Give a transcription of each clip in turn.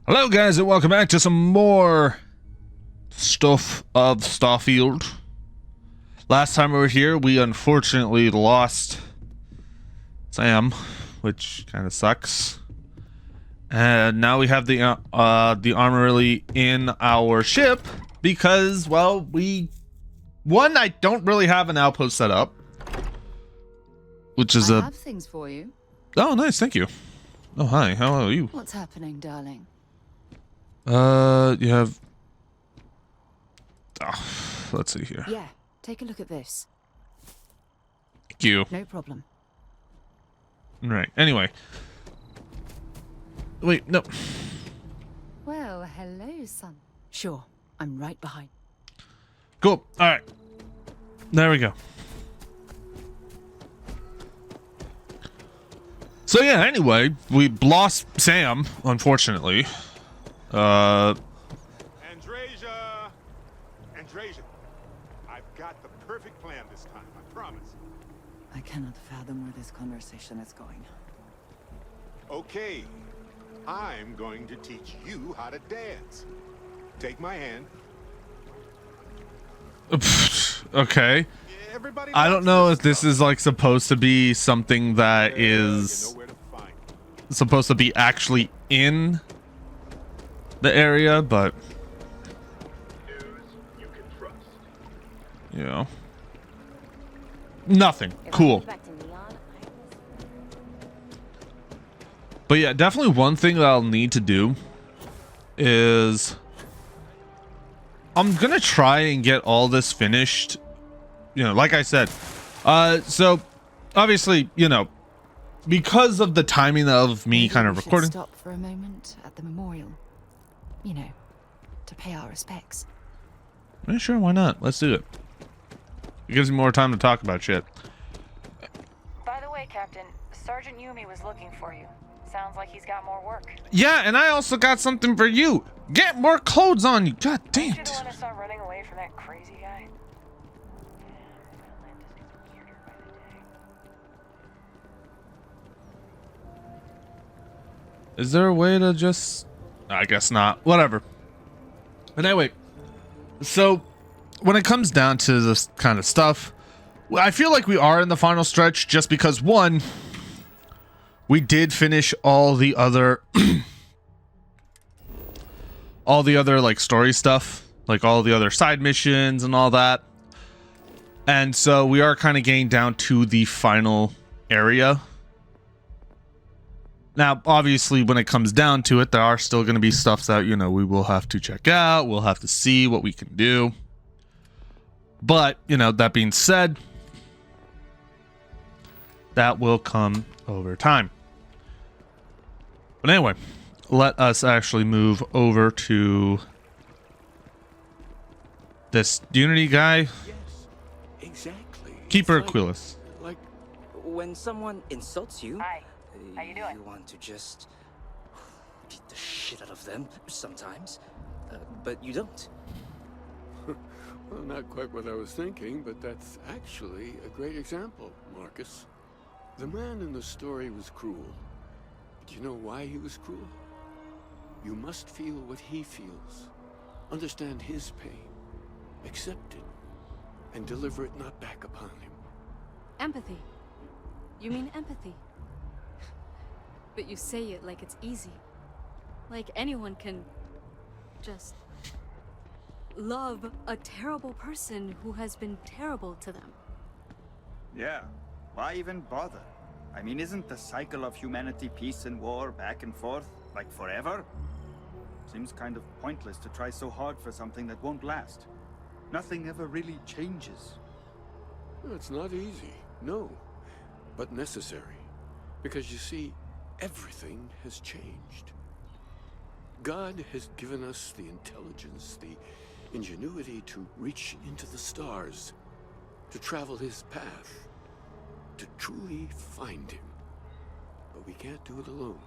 Hello guys and welcome back to some more stuff of Starfield. Last time we were here, we unfortunately lost Sam, which kind of sucks. And now we have the armory in our ship because, well, I don't really have an outpost set up, which is I have things for you. Oh, nice, thank you. Oh, hi, how are you? What's happening, darling? You have... let's see here. Yeah, take a look at this. Thank you. No problem. Right, anyway. Wait, no. Well, hello, son. Sure, I'm right behind. Cool, alright. There we go. So yeah, anyway, we lost Sam, unfortunately. Andresia, I've got the perfect plan this time, I promise. I cannot fathom where this conversation is going. Okay, I'm going to teach you how to dance. Take my hand. Okay. Everybody I don't know if this is like supposed to be something that is you know where to find it. supposed to be actually in the area, but You can trust. you know, nothing cool. But yeah, definitely one thing that I'll need to do is I'm gonna try and get all this finished, you know, like I said. So obviously, you know, because of the timing of me Maybe kind of we should recording. Stop for a moment at the memorial. You know, to pay our respects. Yeah, sure, why not? Let's do it. It gives me more time to talk about shit. By the way, Captain, Sergeant Yumi was looking for you. Sounds like he's got more work. Yeah, and I also got something for you. Get more clothes on you. God damn Aren't you it. the one who saw running away from that crazy guy? Atlantis gets weirder by the day. Is there a way to just... I guess not. Whatever. But anyway, so when it comes down to this kind of stuff, I feel like we are in the final stretch just because, one, we did finish all the other like story stuff, like all the other side missions and all that. And so we are kind of getting down to the final area. Now, obviously, when it comes down to it, there are still going to be stuff that, you know, we will have to check out. We'll have to see what we can do. But, you know, that being said, that will come over time. But anyway, let us actually move over to this Unity guy. Yes, exactly. Keeper It's Aquilus. Like when someone insults you, Hi, how you doing? you want to just beat the shit out of them sometimes, but you don't. Well, not quite what I was thinking, but that's actually a great example, Marcus. The man in the story was cruel. But you know why he was cruel? You must feel what he feels. Understand his pain. Accept it. And deliver it not back upon him. Empathy. You mean empathy? But you say it like it's easy. Like anyone can just love a terrible person who has been terrible to them. Yeah, why even bother? I mean, isn't the cycle of humanity peace and war back and forth, like forever? Seems kind of pointless to try so hard for something that won't last. Nothing ever really changes. It's not easy, no, but necessary. Because you see, everything has changed. God has given us the intelligence, the ingenuity to reach into the stars, to travel his path, to truly find him. But we can't do it alone.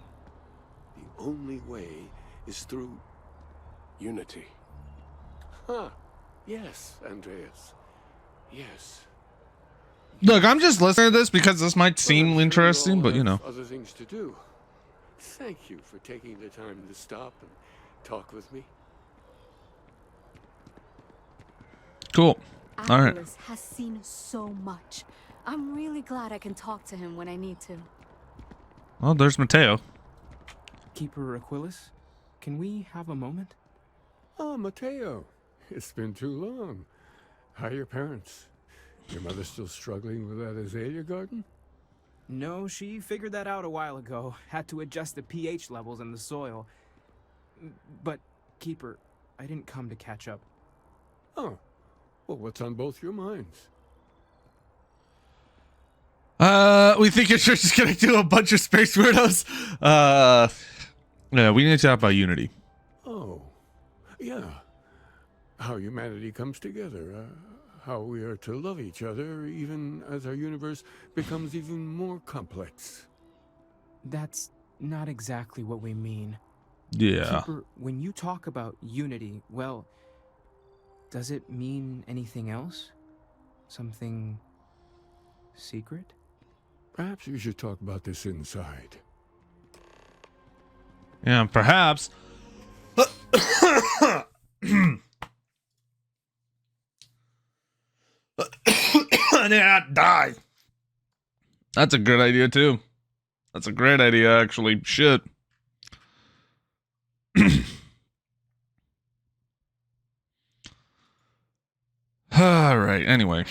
The only way is through unity. Huh. Yes, Andreas. Yes. Look, I'm just listening to this because this might seem Well, I'm sure interesting, you all but you know. have other things to do. Thank you for taking the time to stop and talk with me. Cool. All right. Aquilus has seen so much. I'm really glad I can talk to him when I need to. Well, there's Mateo. Keeper Aquilus, can we have a moment? Oh, Mateo. It's been too long. How are your parents? Your mother still struggling with that azalea garden? No, she figured that out a while ago. Had to adjust the pH levels in the soil. But, Keeper, I didn't come to catch up. Oh. Well, what's on both your minds? We think you're just gonna do a bunch of space weirdos. Yeah, we need to talk about Unity. Oh. Yeah. How humanity comes together. How we are to love each other even as our universe becomes even more complex. That's not exactly what we mean. Yeah. Keeper, when you talk about unity, well, does it mean anything else? Something secret? Perhaps we should talk about this inside. Yeah, perhaps. And then I die. That's a good idea too. That's a great idea, actually. Shit. All right. Anyway,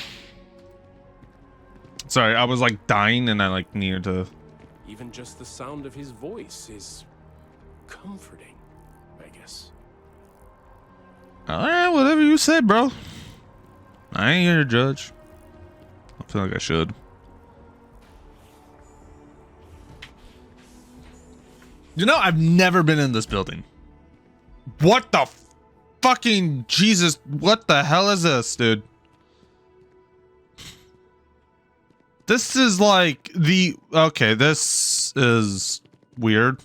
sorry, I was like dying, and I like needed to. Even just the sound of his voice is comforting, I guess. All right, whatever you say, bro. I ain't here to judge. I feel like I should. You know, I've never been in this building. What the fucking Jesus? What the hell is this, dude? This is like okay, this is weird.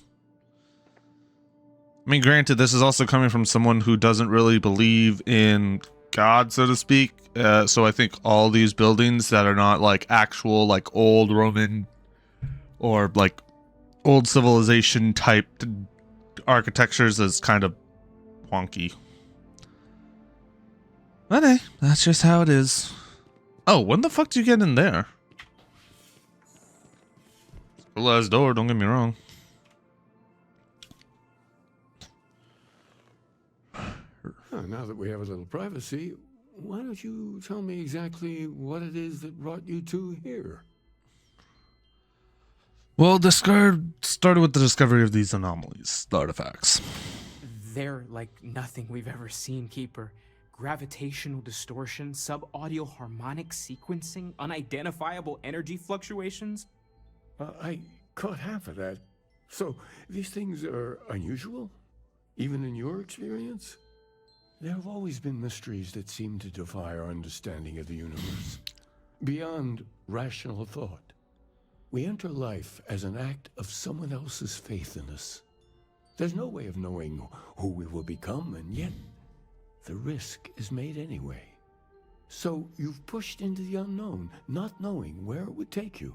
I mean, granted, this is also coming from someone who doesn't really believe in God, so to speak. So I think all these buildings that are not like actual, like old Roman or like old civilization type architectures is kind of wonky. But hey, that's just how it is. Oh, when the fuck do you get in there? Cool ass door, don't get me wrong. Now that we have a little privacy, why don't you tell me exactly what it is that brought you two here? Well, started with the discovery of these anomalies, the artifacts. They're like nothing we've ever seen, Keeper. Gravitational distortion, sub-audio harmonic sequencing, unidentifiable energy fluctuations. I caught half of that. So, these things are unusual? Even in your experience? There have always been mysteries that seem to defy our understanding of the universe. Beyond rational thought. We enter life as an act of someone else's faith in us. There's no way of knowing who we will become, and yet the risk is made anyway. So you've pushed into the unknown, not knowing where it would take you.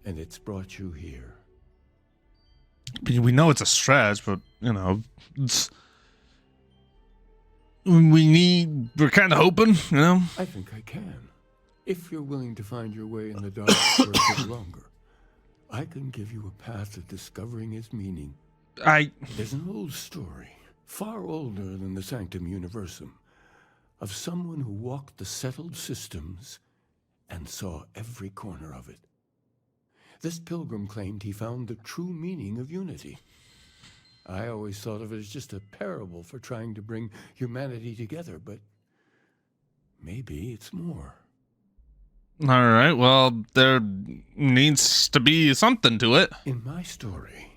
And it's brought you here. We know it's a stretch, but, you know, we're kind of hoping, you know? I think I can. If you're willing to find your way in the dark for a bit longer, I can give you a path to discovering its meaning. There's an old story, far older than the Sanctum Universum, of someone who walked the settled systems and saw every corner of it. This pilgrim claimed he found the true meaning of unity. I always thought of it as just a parable for trying to bring humanity together, but maybe it's more. All right, well, there needs to be something to it. In my story,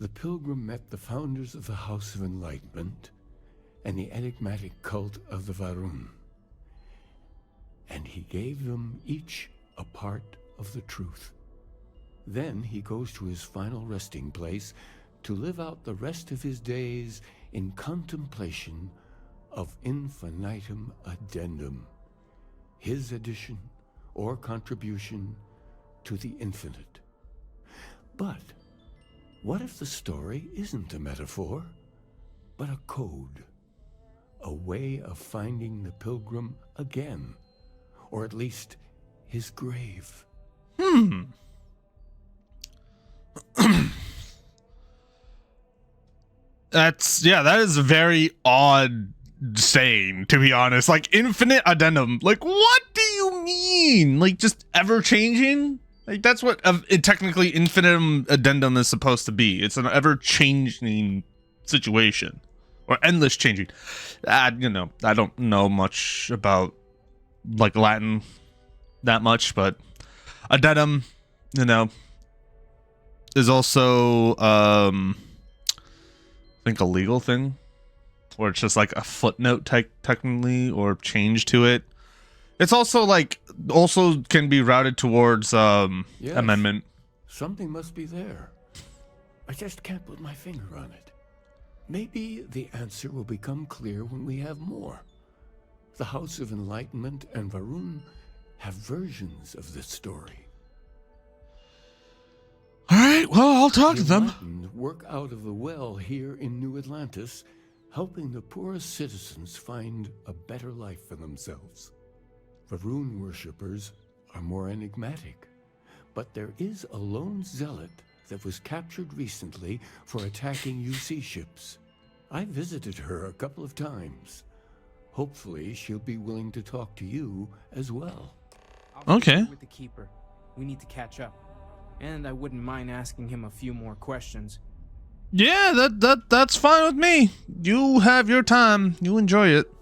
the pilgrim met the founders of the House of Enlightenment and the enigmatic cult of the Varun. And he gave them each a part of the truth. Then he goes to his final resting place to live out the rest of his days in contemplation of infinitum addendum, his addition or contribution to the infinite. But What if the story isn't a metaphor, but a code? A way of finding the pilgrim again, or at least his grave. That is a very odd saying, to be honest. Like, infinite addendum. Like, what do you mean? Like, just ever changing? Like, that's what technically infinite addendum is supposed to be. It's an ever changing situation, or endless changing. You know, I don't know much about like Latin that much, but addendum, you know, is also I think a legal thing, or it's just like a footnote technically, or change to it. It's also like can be routed towards Yes, amendment. Something must be there. I just can't put my finger on it. Maybe the answer will become clear when we have more. The House of Enlightenment and Varun have versions of this story. All right, well, I'll talk to them. Enlightened work out of the well here in New Atlantis, helping the poorest citizens find a better life for themselves. Varun worshippers are more enigmatic, but there is a lone zealot that was captured recently for attacking UC ships. I visited her a couple of times. Hopefully, she'll be willing to talk to you as well. Okay. With the keeper, we need to catch up, and I wouldn't mind asking him a few more questions. Yeah, that's fine with me. You have your time. You enjoy it.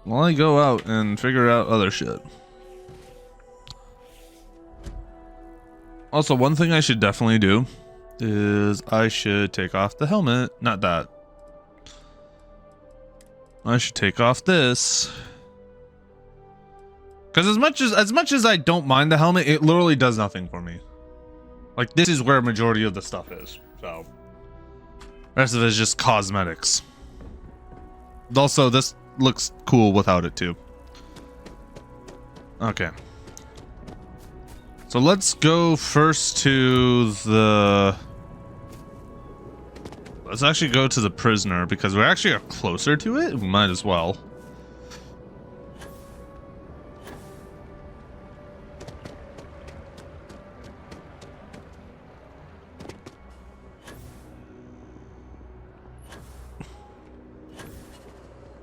While I go out and figure out other shit. Also, one thing I should definitely do is I should take off the helmet. Not that. I should take off this. Because as much as I don't mind the helmet, it literally does nothing for me. Like, this is where a majority of the stuff is. So, the rest of it is just cosmetics. Also, this looks cool without it too. Okay. So let's go first to the... Let's actually go to the prisoner, because we actually are closer to it. We might as well.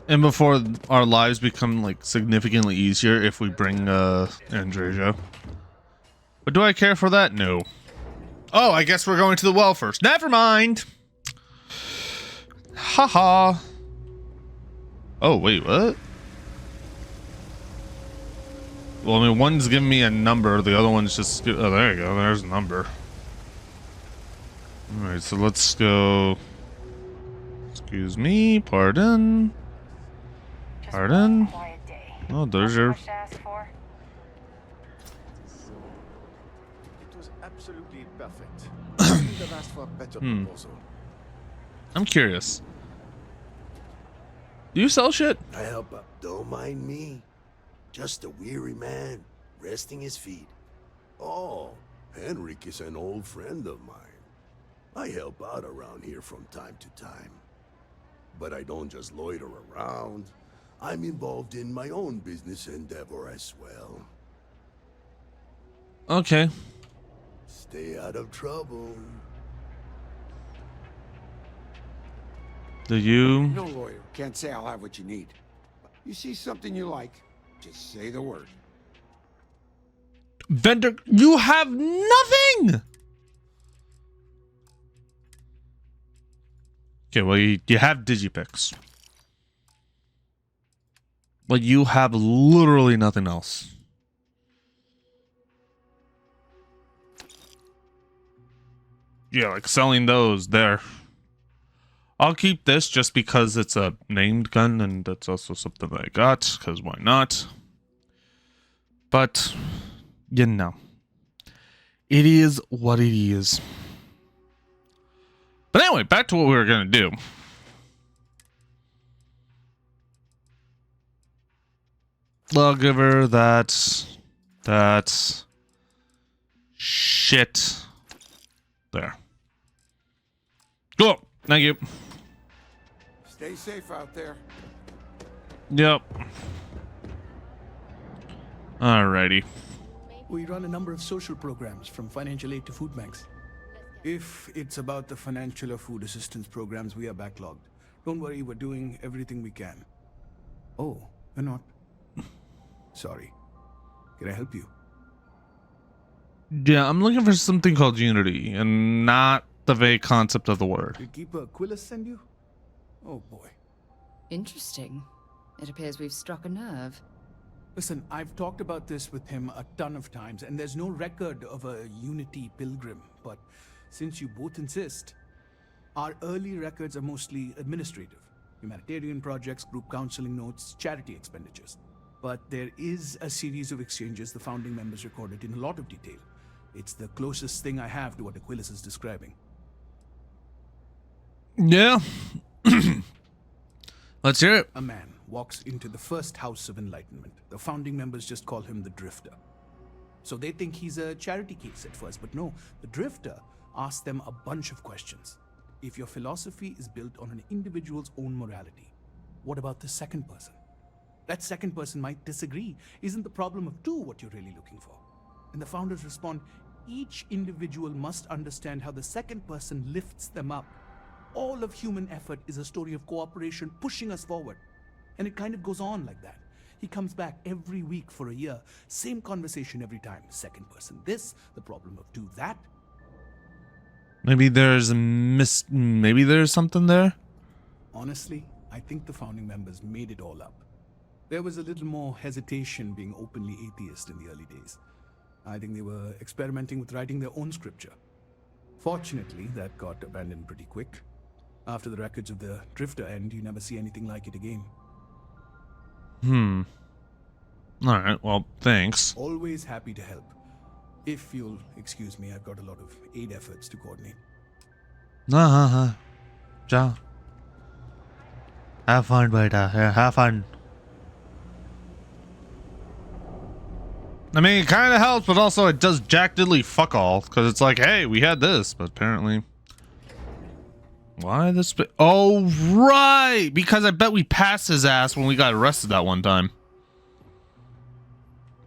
And before our lives become like significantly easier if we bring Andreja. But do I care for that? No. Oh, I guess we're going to the well first. Never mind. Haha. Oh, wait, what? Well, I mean, one's giving me a number, the other one's just... Oh, there you go, there's a number. Alright, so let's go... Excuse me, pardon. Pardon? Oh, there's your... It was absolutely perfect. Couldn't ask for a better proposal. I'm curious. Do you sell shit? I help out. Don't mind me. Just a weary man, resting his feet. Oh, Henrik is an old friend of mine. I help out around here from time to time. But I don't just loiter around. I'm involved in my own business endeavor as well. Okay. Stay out of trouble. Do you? No lawyer. Can't say I'll have what you need. You see something you like, just say the word. Vendor, you have nothing! Okay, well, you have Digipix. But you have literally nothing else. Yeah, like selling those there. I'll keep this just because it's a named gun, and that's also something that I got, because why not? But, you know. It is what it is. But anyway, back to what we were going to do. I'll give her that Shit. There. Cool. Thank you. Stay safe out there. Yep. Alrighty. We run a number of social programs, from financial aid to food banks. If it's about the financial or food assistance programs, we are backlogged. Don't worry, we're doing everything we can. Oh, we're not. Sorry. Can I help you? Yeah, I'm looking for something called Unity, and not the vague concept of the word. Did Keeper Aquilus send you? Oh boy. Interesting. It appears we've struck a nerve. Listen, I've talked about this with him a ton of times, and there's no record of a Unity pilgrim, but since you both insist, our early records are mostly administrative. Humanitarian projects, group counseling notes, charity expenditures. But there is a series of exchanges the founding members recorded in a lot of detail. It's the closest thing I have to what Aquilus is describing. Yeah. Let's hear it. A man walks into the first house of enlightenment. The founding members just call him the Drifter. So they think he's a charity case at first, but no, the Drifter asks them a bunch of questions. If your philosophy is built on an individual's own morality, what about the second person? That second person might disagree. Isn't the problem of two what you're really looking for? And the founders respond, each individual must understand how the second person lifts them up. All of human effort is a story of cooperation pushing us forward. And it kind of goes on like that. He comes back every week for a year. Same conversation every time. Second person this, the problem of two that. Maybe there's maybe there's something there. Honestly, I think the founding members made it all up. There was a little more hesitation being openly atheist in the early days. I think they were experimenting with writing their own scripture. Fortunately, that got abandoned pretty quick. After the records of the Drifter end, you never see anything like it again. Alright, well, thanks. Always happy to help. If you'll excuse me, I've got a lot of aid efforts to coordinate. Ja. Have fun, beta. Yeah, have fun. I mean, it kind of helps, but also it does jack diddly fuck all. Because it's like, hey, we had this, but apparently... Why this? Oh, right! Because I bet we passed his ass when we got arrested that one time.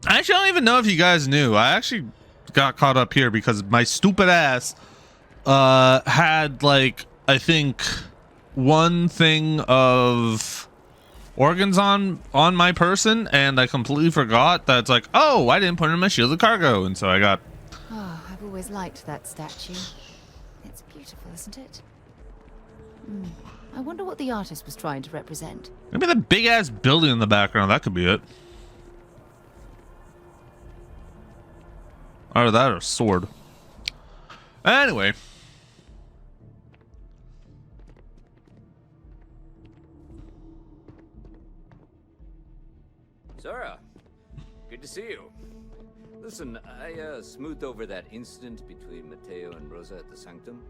Actually, I don't even know if you guys knew. I actually got caught up here because my stupid ass had, like, I think, one thing of organs on my person, and I completely forgot that it's like, oh, I didn't put it in my shield of cargo, and so I got... Oh, I've always liked that statue. It's beautiful, isn't it? I wonder what the artist was trying to represent. Maybe the big ass building in the background, that could be it. Either that or a sword. Anyway. Zara, good to see you. Listen, I smoothed over that incident between Mateo and Rosa at the Sanctum.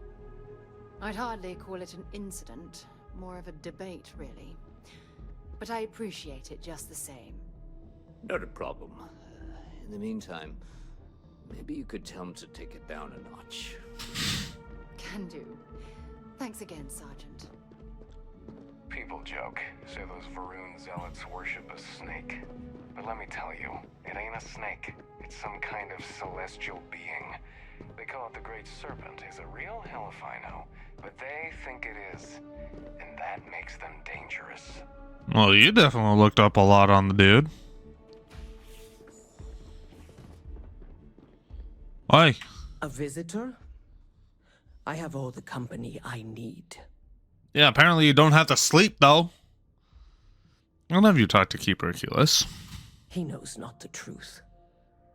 I'd hardly call it an incident, more of a debate, really. But I appreciate it just the same. Not a problem. In the meantime, maybe you could tell him to take it down a notch. Can do. Thanks again, Sergeant. People joke, say those Varun zealots worship a snake. But let me tell you, it ain't a snake. It's some kind of celestial being. They call it the Great Serpent. He's a real hell if I know. But they think it is. And that makes them dangerous. Well, you definitely looked up a lot on the dude. Hi. A visitor? I have all the company I need. Yeah, apparently you don't have to sleep, though. I'll have you talk to Keeper Aquilus. He knows not the truth.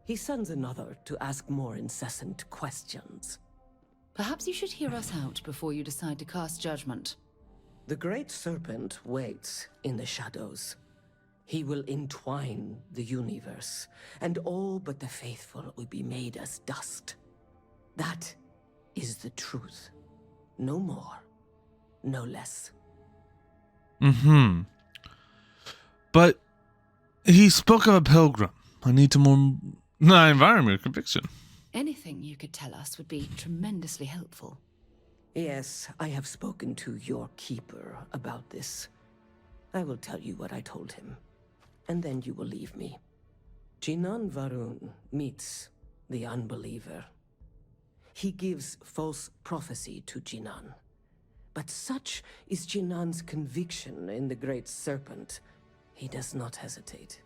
He sends another to ask more incessant questions. Perhaps you should hear us out before you decide to cast judgment. The Great Serpent waits in the shadows. He will entwine the universe, and all but the faithful will be made as dust. That is the truth. No more, no less. But he spoke of a pilgrim. I need to more... No, environment conviction. Anything you could tell us would be tremendously helpful. Yes, I have spoken to your keeper about this. I will tell you what I told him, and then you will leave me. Jinan Varun meets the unbeliever. He gives false prophecy to Jinan. But such is Jinan's conviction in the Great Serpent, he does not hesitate.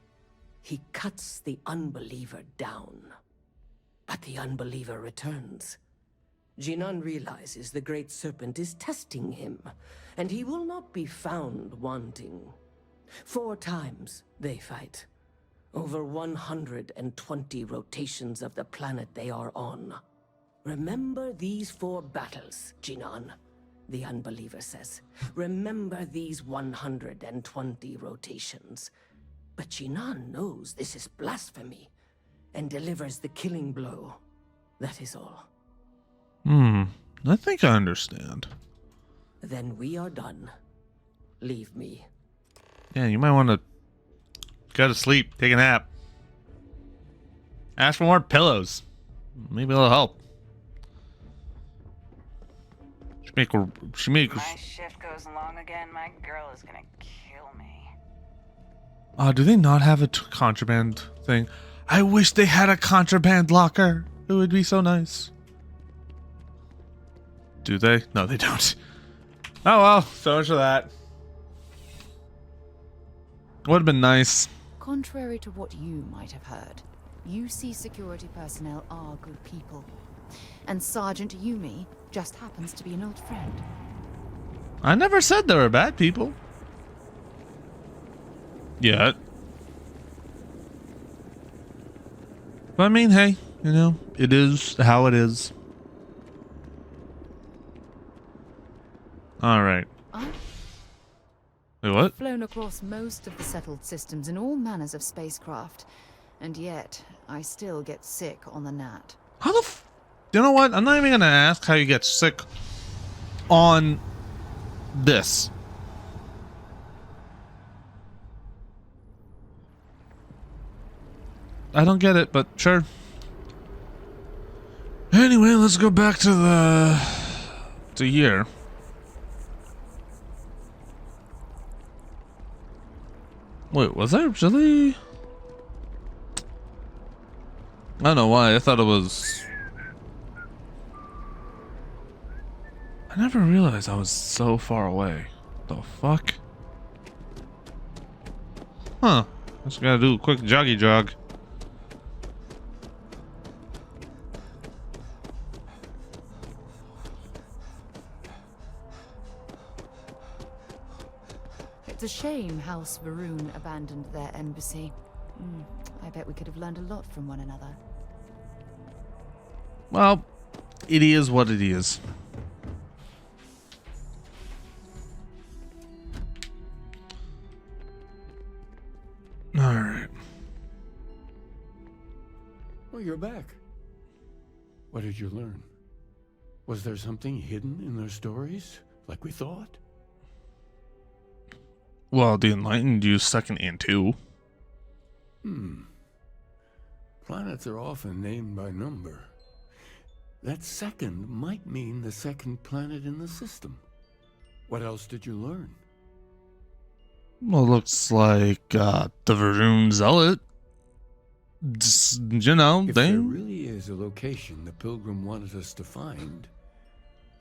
He cuts the unbeliever down. But the unbeliever returns. Jinan realizes the Great Serpent is testing him, and he will not be found wanting. 4 times they fight. Over 120 rotations of the planet they are on. Remember these 4 battles, Jinan, the unbeliever says. Remember these 120 rotations. But Jinan knows this is blasphemy, and delivers the killing blow. That is all. I think I understand. Then we are done. Leave me. Yeah, you might want to go to sleep, take a nap. Ask for more pillows. Maybe it'll help. My shift goes long again. My girl is gonna kill me. Do they not have a contraband thing? I wish they had a contraband locker. It would be so nice. Do they? No, they don't. Oh well, so much for that. Would have been nice. Contrary to what you might have heard, UC security personnel are good people. And Sergeant Yumi just happens to be an old friend. I never said they were bad people. Yet. But I mean, hey, you know, it is how it is. Alright. Wait, what? I've flown across most of the settled systems in all manners of spacecraft, and yet I still get sick on the gnat. How the you know what? I'm not even gonna ask how you get sick on this. I don't get it, but sure. Anyway, let's go back to here. Wait, was I really? I don't know why. I thought it was. I never realized I was so far away. The fuck? Huh. Just gotta do a quick joggy jog. It's a shame House Varun abandoned their embassy. I bet we could have learned a lot from one another. Well, it is what it is. Alright. Oh, you're back. What did you learn? Was there something hidden in their stories, like we thought? Well, the Enlightened use second and 2. Planets are often named by number. That second might mean the second planet in the system. What else did you learn? Well, looks like the Varun Zealot. You know, if there really is a location the Pilgrim wanted us to find,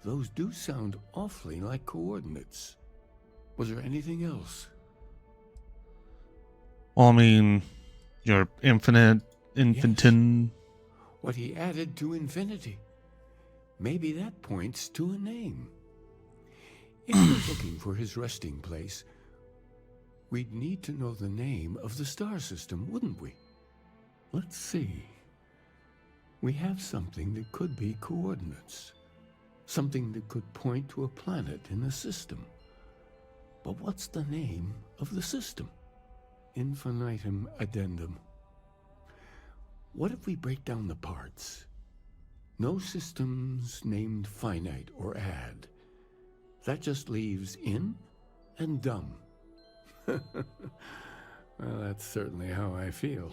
those do sound awfully like coordinates. Was there anything else? Well, I mean, your infinite, infinite. Yes. What he added to infinity. Maybe that points to a name. If we're looking for his resting place, we'd need to know the name of the star system, wouldn't we? Let's see. We have something that could be coordinates. Something that could point to a planet in the system. But what's the name of the system? Infinitum addendum. What if we break down the parts? No systems named finite or add. That just leaves in and dumb. Well, that's certainly how I feel.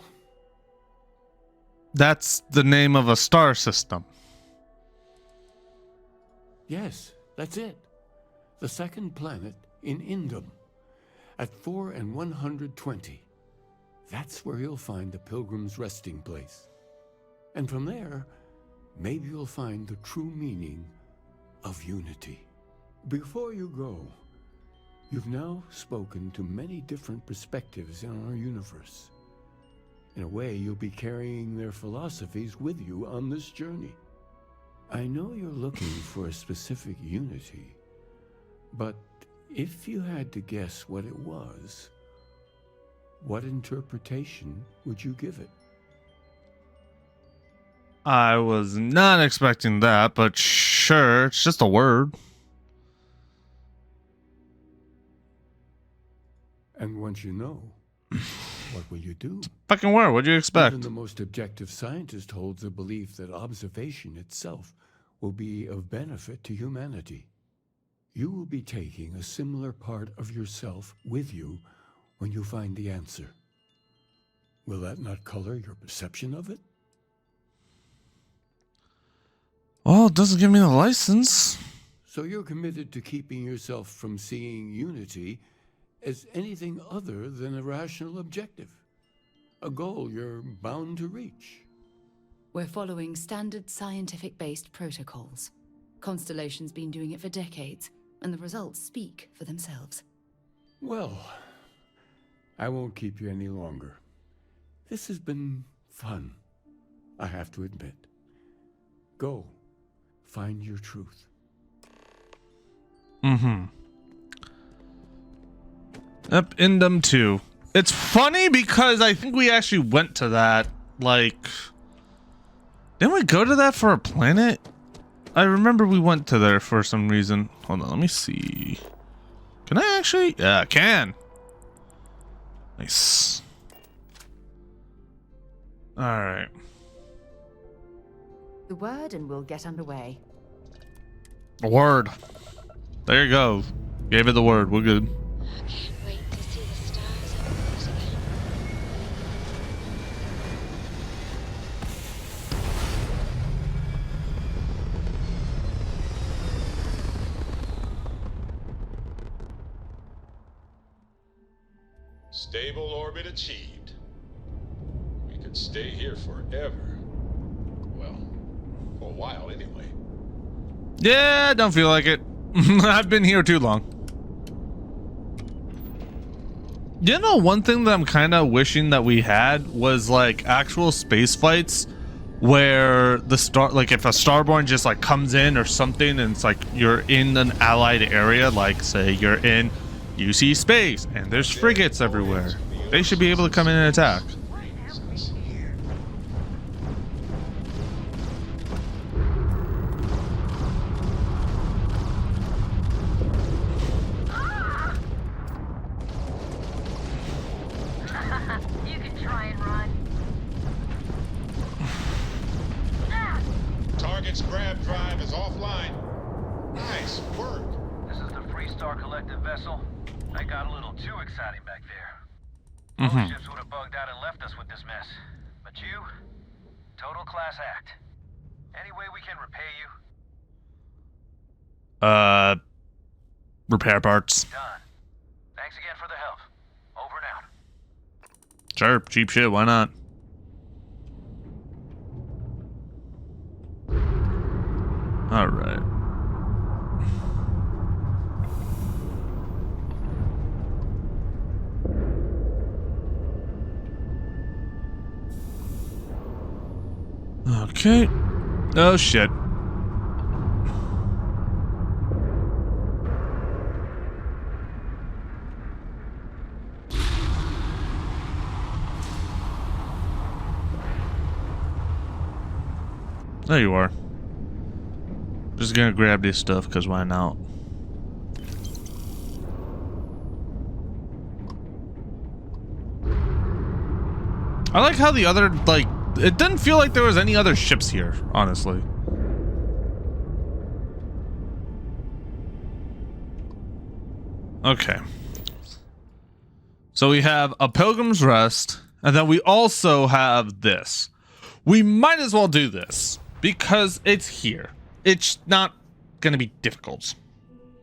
That's the name of a star system. Yes, that's it. The second planet in Indum, at 4 and 120. That's where you'll find the Pilgrim's resting place. And from there, maybe you'll find the true meaning of unity. Before you go, you've now spoken to many different perspectives in our universe. In a way, you'll be carrying their philosophies with you on this journey. I know you're looking for a specific unity, but if you had to guess what it was, what interpretation would you give it? I was not expecting that, but sure, it's just a word. And once you know, what will you do? Fucking word, what'd you expect? Even the most objective scientist holds a belief that observation itself will be of benefit to humanity. You will be taking a similar part of yourself with you when you find the answer. Will that not color your perception of it? Well, it doesn't give me the license. So you're committed to keeping yourself from seeing unity as anything other than a rational objective, a goal you're bound to reach. We're following standard scientific-based protocols. Constellation's been doing it for decades, and the results speak for themselves. Well, I won't keep you any longer. This has been fun, I have to admit. Go, find your truth. Mm-hmm. Yep, Indum 2. It's funny because I think we actually went to that, like... Didn't we go to that for a planet? I remember we went to there for some reason. Hold on, let me see. Can I actually? Yeah, I can. Nice. Alright. The word and we'll get underway. A word. There you go. Gave it the word. We're good. Wait to see the stars up close again. Stable orbit achieved. We could stay here forever. Well, for a while anyway. Yeah, don't feel like it. I've been here too long. You know, one thing that I'm kind of wishing that we had was like actual space fights where the star, like if a starborn just like comes in or something and it's like you're in an allied area, like say you're in UC space and there's frigates everywhere. They should be able to come in and attack. You can try and run. Target's grab drive is offline. Nice work. This is the Freestar Collective vessel. I got a little too exciting back there. Mm-hmm. Ships would have bugged out and left us with this mess. But you, total class act. Any way we can repay you? Repair parts. Done. Thanks again for the help. Over and out. Sure, cheap shit, why not? Alright. Okay. Oh shit. There you are. Just gonna grab this stuff because why not? I like how the other, like, it didn't feel like there was any other ships here, honestly. Okay. So we have a Pilgrim's Rest, and then we also have this, we might as well do this because it's here. It's not going to be difficult.